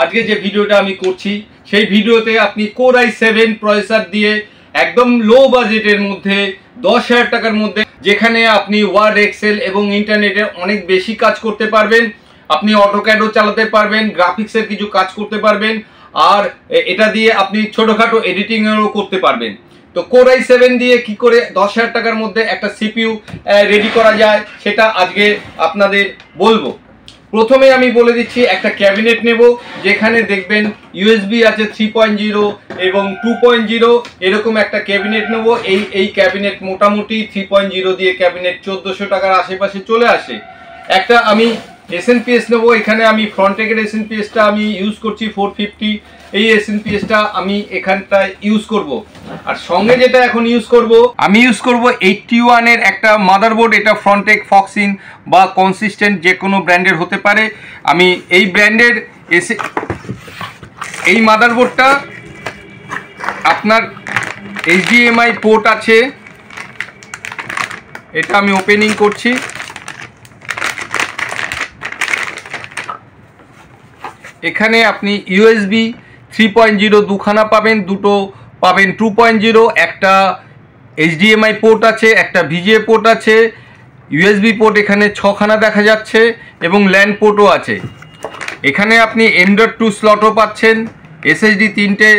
আজকে যে ভিডিওটা আমি করছি সেই ভিডিওতে আপনি কোর i7 প্রসেসর দিয়ে একদম লো বাজেটের মধ্যে 10,000 টাকার মধ্যে যেখানে আপনি ওয়ার্ড এক্সেল এবং ইন্টারনেটে অনেক বেশি কাজ করতে পারবেন, আপনি অটোক্যাডও চালাতে পারবেন, গ্রাফিক্সের কিছু কাজ করতে পারবেন, আর এটা দিয়ে আপনি ছোটোখাটো এডিটিংয়েরও করতে পারবেন। তো কোর i7 দিয়ে কি করে 10,000 টাকার মধ্যে একটা সিপিইউ রেডি করা যায় সেটা আজকে আপনাদের বলবো। প্রথমে আমি বলে দিচ্ছি একটা ক্যাবিনেট নেব, যেখানে দেখবেন ইউএসবি আছে 3.0 এবং 2.0 এরকম একটা ক্যাবিনেট নেব। এই ক্যাবিনেট মোটামুটি 3.0 দিয়ে ক্যাবিনেট 1400 টাকার আশেপাশে চলে আসে। একটা আমি এসএনপিএস নেব, এখানে আমি ফ্রন্টেকের এসএনপিএসটা আমি ইউজ করছি 450, এই এসএনপিএসটা আমি এখানটায় ইউজ করব। আর সঙ্গে যেটা এখন আমি ইউজ করব 81 এর একটা মাদারবোর্ড। এটা ফ্রন্টেক, ফক্সিন বা কনসিস্টেন্ট যে কোনো ব্র্যান্ডের হতে পারে। আমি এই ব্র্যান্ডের এই মাদারবোর্ডটা আপনার HDMI পোর্ট আছে, এটা আমি ওপেনিং করছি। এখানে আপনি ইউএসবি 3.0 দুখানা পাবেন, দুটো পাবেন 2.0, একটা HDMI পোর্ট আছে, একটা VGA পোর্ট আছে, ইউএসবি পোর্ট এখানে 6খানা দেখা যাচ্ছে এবং ল্যান্ড পোর্টও আছে। এখানে আপনি M.2 স্লটও পাচ্ছেন, SSD 3টে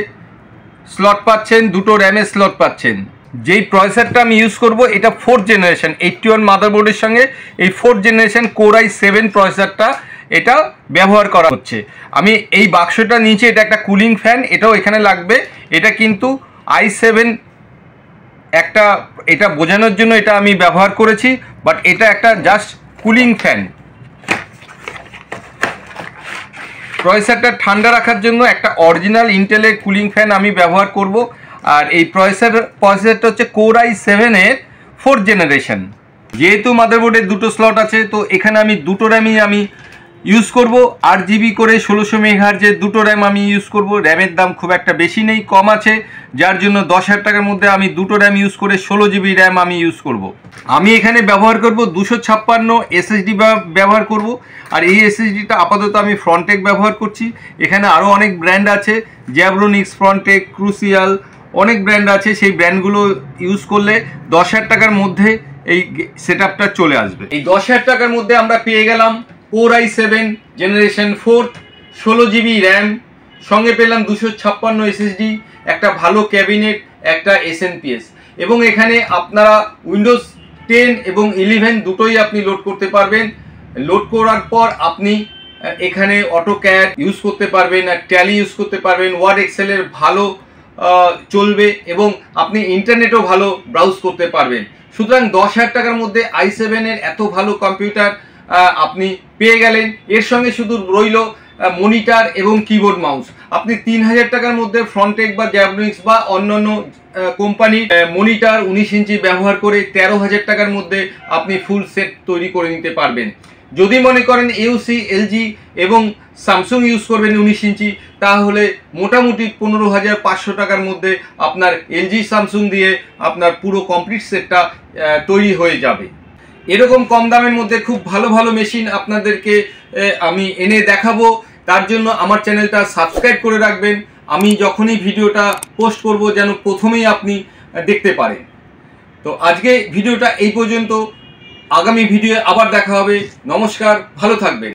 স্লট পাচ্ছেন, দুটো র্যামের স্লট পাচ্ছেন। যেই প্রসেসরটা আমি ইউজ করব এটা 4th জেনারেশন 81 মাদারবোর্ডের সঙ্গে এই 4th জেনারেশন কোর i7 প্রসেসরটা এটা ব্যবহার করা হচ্ছে। আমি এই বাক্সটা নিচে, এটা একটা কুলিং ফ্যান, এটাও এখানে লাগবে। এটা কিন্তু i7 একটা, এটা বোঝানোর জন্য এটা আমি ব্যবহার করেছি, বাট এটা একটা জাস্ট কুলিং ফ্যান। প্রসেসরটা ঠান্ডা রাখার জন্য একটা অরিজিনাল ইন্টেলের কুলিং ফ্যান আমি ব্যবহার করব। আর এই প্রসেসরটা হচ্ছে কোর i7 এর 4th জেনারেশন। যেহেতু মাদারবোর্ডের দুটো স্লট আছে, তো এখানে আমি দুটো র্যামই আমি ইউজ করব। 8GB করে 1600 মেগাহার্জের দুটো র্যাম আমি ইউজ করব। র্যামের দাম খুব একটা বেশি নেই, কম আছে, যার জন্য 10,000 টাকার মধ্যে আমি দুটো র্যাম ইউজ করে 16GB র্যাম আমি ইউজ করব। আমি এখানে ব্যবহার করব 256 SSD ব্যবহার করব। আর এই SSDটা আপাতত আমি ফ্রন্টেক ব্যবহার করছি। এখানে আরও অনেক ব্র্যান্ড আছে, জ্যাব্রোনিক্স, ফ্রন্টেক, ক্রুসিয়াল, অনেক ব্র্যান্ড আছে। সেই ব্র্যান্ডগুলো ইউজ করলে 10,000 টাকার মধ্যে এই সেটআপটা চলে আসবে। এই 10,000 টাকার মধ্যে আমরা পেয়ে গেলাম core i7 generation 4th, 16GB RAM, সঙ্গে পেলাম 256 SSD, একটা ভালো ক্যাবিনেট, একটা এসএনপিএস, এবং এখানে আপনারা উইন্ডোজ 10 এবং 11 দুটোই আপনি লোড করতে পারবেন। লোড করার পর আপনি এখানে অটোক্যাড ইউজ করতে পারবেন, আর ট্যালি ইউজ করতে পারবেন, ওয়ার্ড এক্সেলের ভালো চলবে এবং আপনি ইন্টারনেটও ভালো ব্রাউজ করতে পারবেন। সুতরাং 10,000 টাকার মধ্যে i7 এর এত ভালো কম্পিউটার আপনি পেয়ে গেলেন। এর সঙ্গে শুধু রইল মনিটর এবং কিবোর্ড মাউস। আপনি 3,000 টাকার মধ্যে ফ্রন্টেক বা জ্যাব্রোনিক্স বা অন্যান্য কোম্পানির মনিটর 19 ইঞ্চি ব্যবহার করে 13,000 টাকার মধ্যে আপনি ফুল সেট তৈরি করে নিতে পারবেন। যদি মনে করেন AUC, LG এবং স্যামসাং ইউজ করবেন 19 ইঞ্চি, তাহলে মোটামুটি 15,500 টাকার মধ্যে আপনার LG, স্যামসাং দিয়ে আপনার পুরো কমপ্লিট সেটটা তৈরি হয়ে যাবে। এরকম কম দামের মধ্যে খুব ভালো ভালো মেশিন আপনাদেরকে আমি এনে দেখাবো। তার জন্য আমার চ্যানেলটা সাবস্ক্রাইব করে রাখবেন। আমি যখনই ভিডিওটা পোস্ট করব যেন প্রথমেই আপনি দেখতে পারেন। তো আজকে ভিডিওটা এই পর্যন্ত, আগামী ভিডিও আবার দেখা হবে। নমস্কার, ভালো থাকবেন।